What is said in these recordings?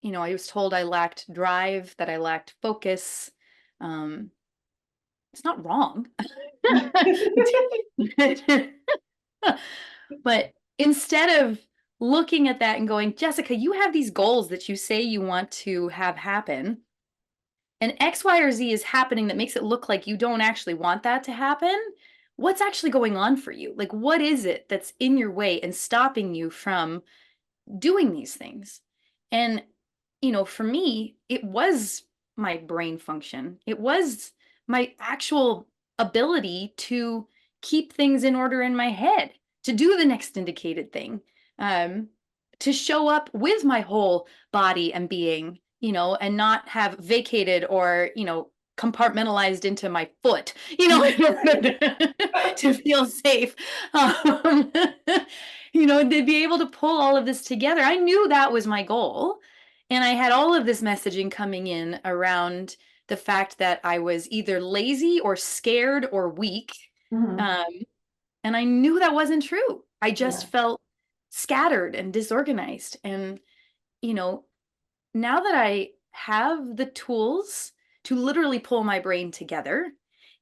I was told I lacked drive, that I lacked focus. Um, it's not wrong. But instead of looking at that and going, Jessica, you have these goals that you say you want to have happen, and X, Y, or Z is happening that makes it look like you don't actually want that to happen. What's actually going on for you? Like, what is it that's in your way and stopping you from doing these things? And, for me, it was my brain function. It was my actual ability to keep things in order in my head, to do the next indicated thing, um, to show up with my whole body and being, and not have vacated or, compartmentalized into my foot, in order to feel safe. Um, to be able to pull all of this together. I knew that was my goal. And I had all of this messaging coming in around the fact that I was either lazy or scared or weak. Mhm. Um, and I knew that wasn't true. I just Yeah. felt scattered and disorganized. And, you know, now that I have the tools to literally pull my brain together,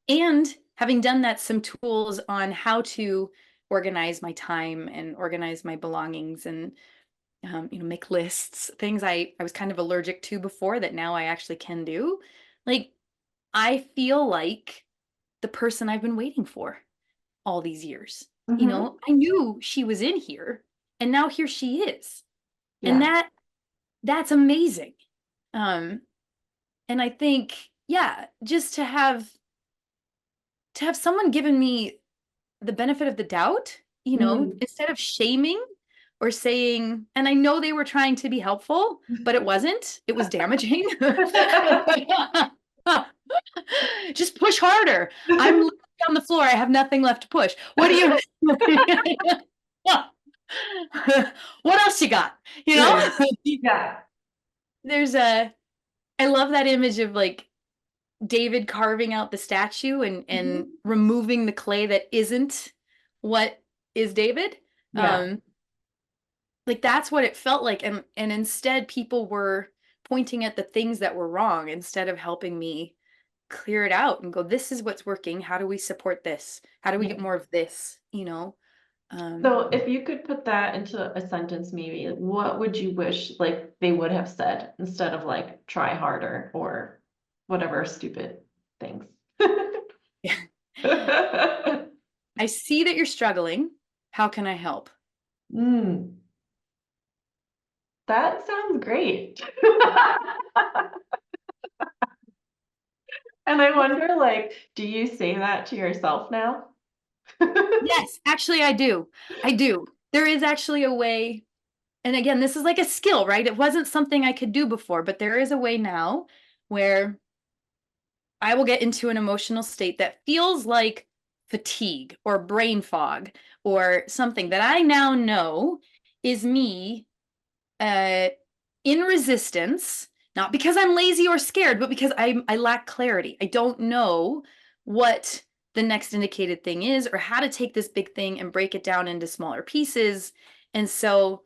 and having done that, some tools on how to organize my time and organize my belongings and make lists, things I was kind of allergic to before that now I actually can do. Like, I feel like the person I've been waiting for all these years. Hmm. I knew she was in here, and now here she is. And Yeah. that's amazing. Um, and I think, yeah, just to have someone given me the benefit of the doubt, Mm. instead of shaming or saying, and I know they were trying to be helpful, but it wasn't. It was damaging. Just push harder. I'm literally on the floor. I have nothing left to push. What do you What else you got? You know? Right. Yeah. There's a I love that image of like David carving out the statue and Mhm. removing the clay that isn't what is David. Yeah. Um, like that's what it felt like, and instead people were pointing at the things that were wrong instead of helping me clear it out and go, this is what's working. How do we support this? How do we get Yeah. more of this? So if you could put that into a sentence, maybe, what would you wish like they would have said instead of like try harder or whatever stupid things? I see that you're struggling. How can I help? Mm, that sounds great. And I wonder, like, do you say that to yourself now? Yes, actually I do. I do. There is actually a way. And again, this is like a skill, right? It wasn't something I could do before, but there is a way now where I will get into an emotional state that feels like fatigue or brain fog or something that I now know is me uh, in resistance, not because I'm lazy or scared, but because I lack clarity. I don't know what the next indicated thing is or how to take this big thing and break it down into smaller pieces. And so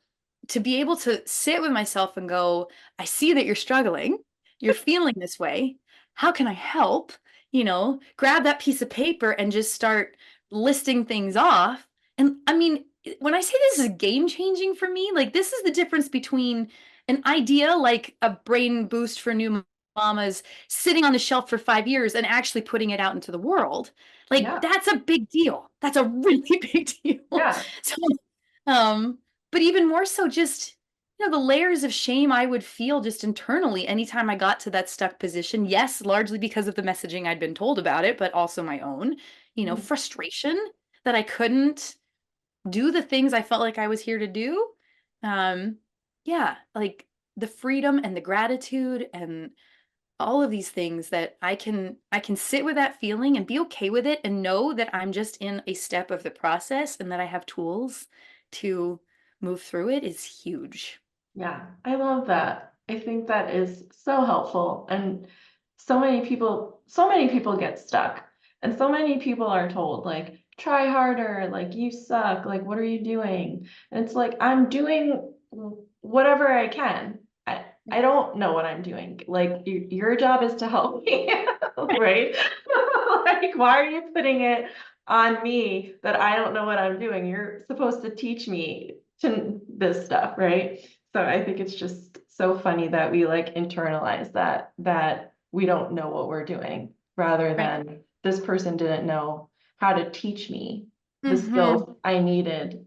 to be able to sit with myself and go, I see that you're struggling, you're feeling this way. How can I help? Grab that piece of paper and just start listing things off. And I mean, when I say this is game changing for me, like this is the difference between an idea like a brain boost for new mamas sitting on the shelf for 5 years and actually putting it out into the world. Like Yeah. that's a big deal. That's a really big deal. Yeah. So, um, but even more so, just the layers of shame I would feel just internally anytime I got to that stuck position. Yes, largely because of the messaging I'd been told about it, but also my own, Mm. frustration that I couldn't do the things I felt like I was here to do. Um, yeah, like the freedom and the gratitude and all of these things that I can sit with that feeling and be okay with it and know that I'm just in a step of the process and that I have tools to move through it is huge. Yeah, I love that. I think that is so helpful. And so many people get stuck. And so many people are told, like, try harder, like, you suck, like, what are you doing? And it's like, I'm doing whatever I can. I don't know what I'm doing. Like your job is to help me, right? Like, why are you putting it on me that I don't know what I'm doing? You're supposed to teach me to this stuff, right? So I think it's just so funny that we like internalize that we don't know what we're doing rather Right. than this person didn't know how to teach me the Mm-hmm. skills I needed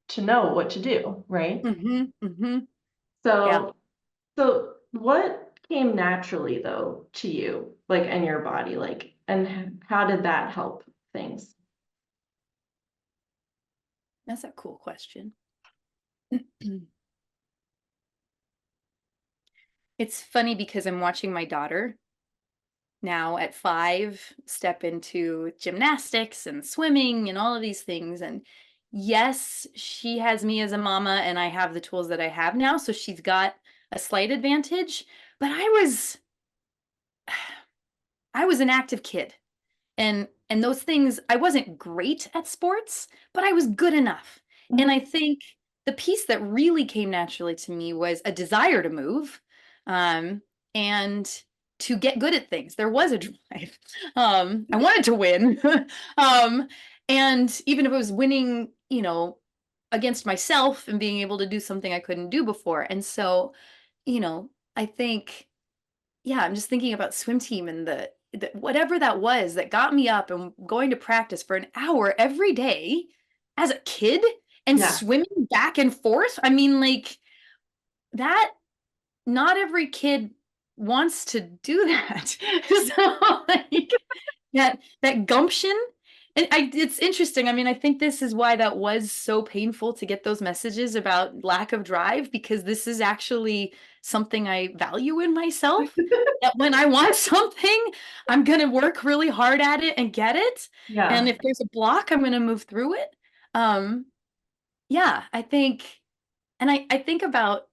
to know what to do, right? Mm-hmm. Mm-hmm. Yeah. So, so what came naturally though to you, like in your body, like, and how did that help things? That's a cool question. It's funny because I'm watching my daughter now at 5 step into gymnastics and swimming and all of these things. And yes, she has me as a mama and I have the tools that I have now. So she's got a slight advantage. But I was an active kid. And those things, I wasn't great at sports, but I was good enough. And Mhm. I think the piece that really came naturally to me was a desire to move, um, and to get good at things. There was a drive. I wanted to win. um, and even if it was winning, against myself and being able to do something I couldn't do before. And so, I think, yeah, I'm just thinking about swim team and the whatever that was that got me up and going to practice for an hour every day as a kid and Yeah. swimming back and forth. I mean, like, that not every kid wants to do that. So, like, that gumption. And it's interesting. I mean, I think this is why that was so painful to get those messages about lack of drive, because this is actually something I value in myself. That when I want something, I'm gonna work really hard at it and get it. And Yeah. if there's a block, I'm gonna move through it. Um, yeah, I think, and I think about,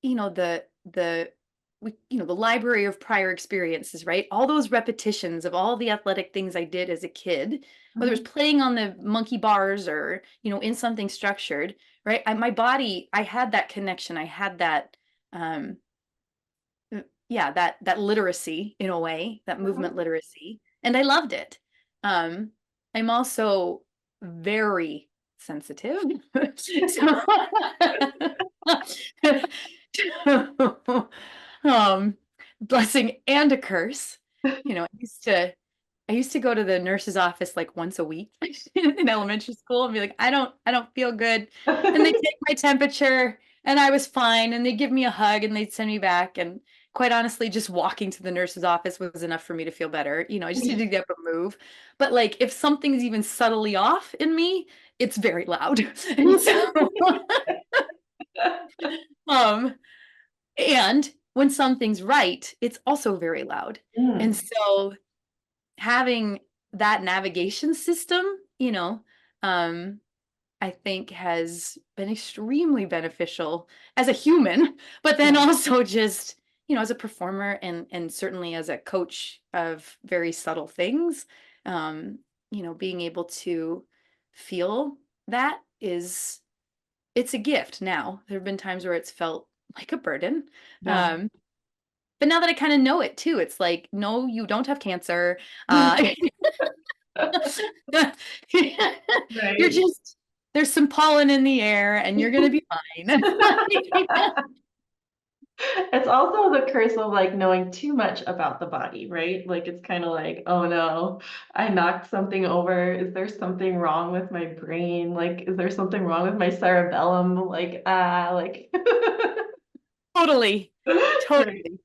the the library of prior experiences, right? All those repetitions of all the athletic things I did as a kid, whether it was Mhm. playing on the monkey bars or, in something structured, right? My body, I had that connection. I had that, um, yeah, that literacy in a way, that movement Mhm. literacy, and I loved it. Um, I'm also very sensitive. So um, blessing and a curse. I used to go to the nurse's office like once a week in elementary school and be like, I don't feel good. And they take my temperature and I was fine. And they give me a hug and they'd send me back. And quite honestly, just walking to the nurse's office was enough for me to feel better. I just needed to get up and move. But like if something's even subtly off in me, it's very loud. And so um and when something's right, it's also very loud. And Mm. so having that navigation system, um, I think has been extremely beneficial as a human, but then Yeah. also just, as a performer and certainly as a coach of very subtle things, um, being able to feel that it's a gift now. There have been times where it's felt like a burden. Yeah. Um, but now that I kind of know it too, it's like, no, you don't have cancer. Uh, you're Right. just, there's some pollen in the air and you're going to be fine. It's also the curse of like knowing too much about the body, right? Like it's kind of like, oh no, I knocked something over. Is there something wrong with my brain? Like, is there something wrong with my cerebellum? Like, like, Totally. right. Totally.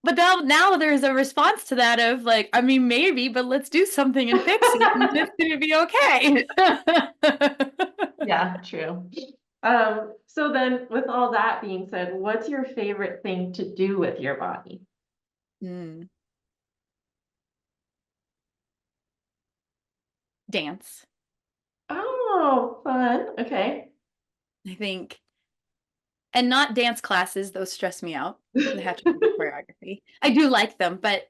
But now there's a response to that of like, I mean, maybe, but let's do something and fix it and it's going to be okay. Yeah, true. So then with all that being said, what's your favorite thing to do with your body? Mm, dance. Oh, fun. Okay. I think, and not dance classes, those stress me out. They have to be the choreography. I do like them, but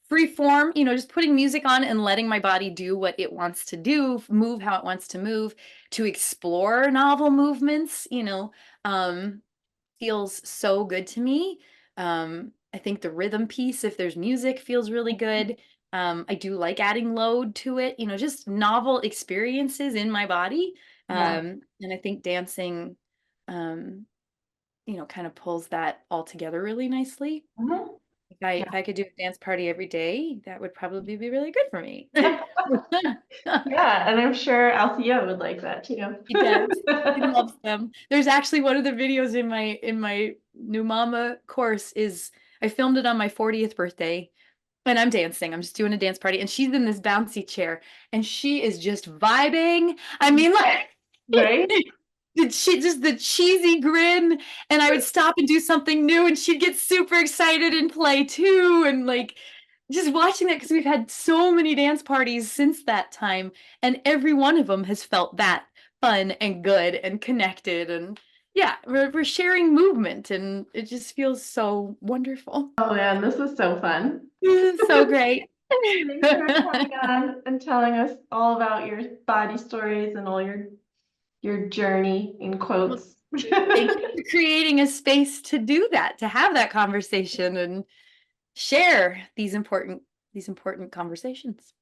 free form, just putting music on and letting my body do what it wants to do, move how it wants to move, to explore novel movements, um, feels so good to me. I think the rhythm piece, if there's music, feels really good. I do like adding load to it, just novel experiences in my body. Yeah. And I think dancing, um, kind of pulls that all together really nicely. Mhm. If I could do a dance party every day, that would probably be really good for me. Yeah. Yeah, and I'm sure Althea would like that too. He does. He loves them. There's actually one of the videos in my new mama course is I filmed it on my 40th birthday and I'm dancing. I'm just doing a dance party and she's in this bouncy chair and she is just vibing. I mean, like Right? she just the cheesy grin and I would stop and do something new and she'd get super excited and play too and like just watching that because we've had so many dance parties since that time and every one of them has felt that fun and good and connected and yeah, we're sharing movement and it just feels so wonderful. Oh man, this is so fun. This is so great. Thanks for coming on and telling us all about your body stories and all your journey in Well, quotes. thank you for creating a space to do that, to have that conversation and share these important conversations.